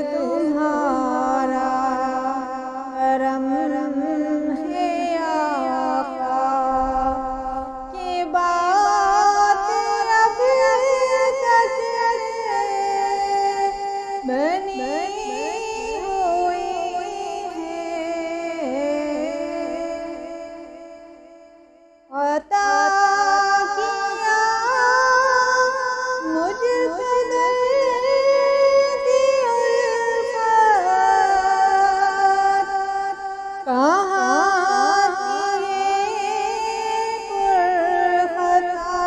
तुम्हारा करम है आका, ये बात अब तक बनी हुई है। अता किया मुझको दर्द उल्फत, कहाँ पुरखता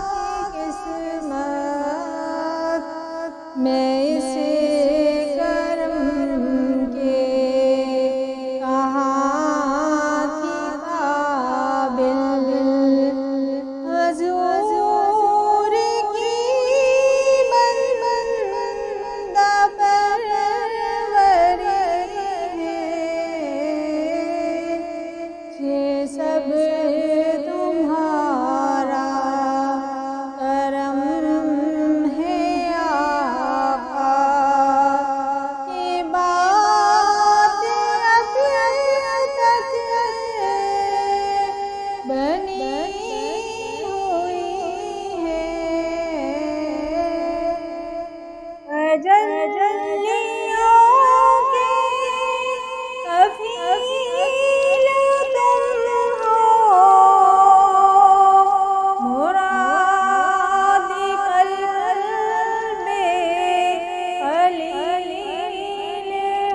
की किस्मत, मैं इसे करम के कहाँ थी काबिल, हुज़ूर की बंदा परवरी है। ये सब तुम्हारा करम है आका, ये बात अब तक बनी हुई है। तजल्लियों के कफील तुम हो, मुराद क़ल्बे ख़लील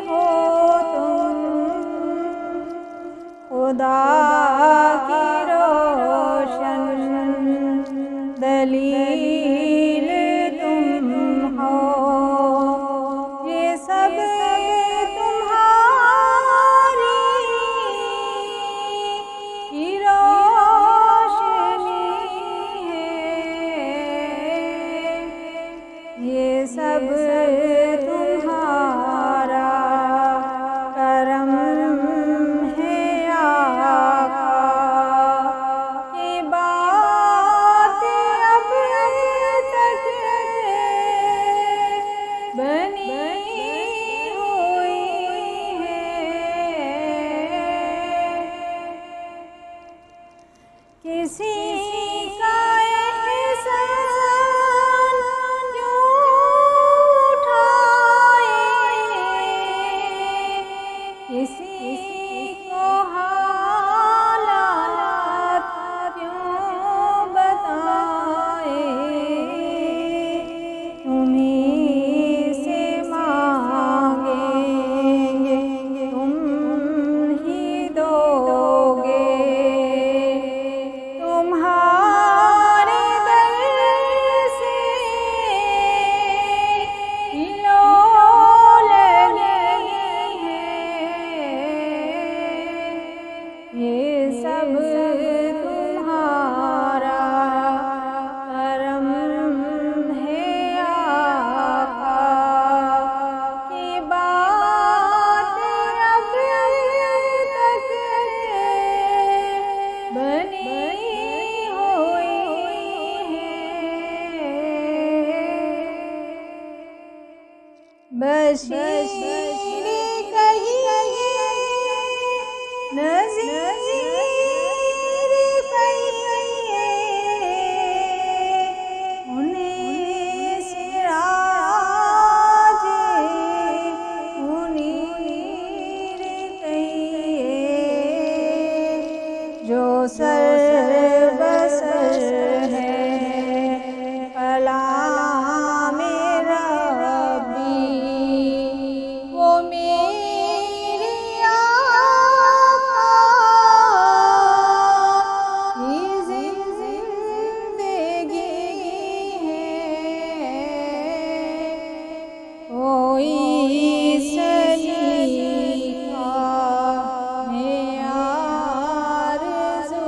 हो तुम, खुदा की रोशन दलील तुम हो। ये सब तुम्हारी ही रोशनी है, ये सब तुम्हारा करम है आका, ये बात अब तक बनी हुई है। किसी का एहसान क्यों उठाए, किसी को हालात क्यों बताए, तुम्हीं से मांगेंगे तुम ही दोगे, तुम्हारे दर से लो लगी है। ये सब तुम्हारा करम है आका, की बात अब तक बनी हुई है। बशीर कहिए नज़ीर कहिए, उन्हें सिराज मुनीर कहिए, जो सर बसर है कलाम रब्बी, वो मेरी आका की ज़िंदगी है। कोई सलीका में आरज़ू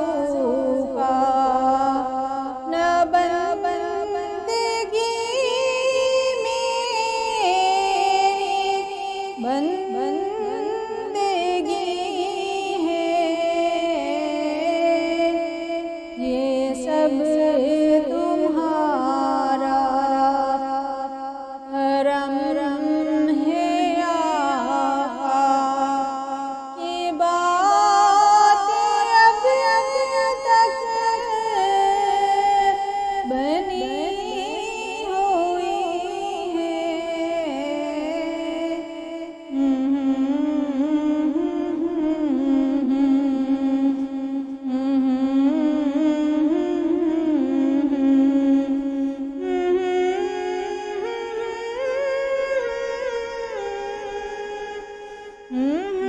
हम्म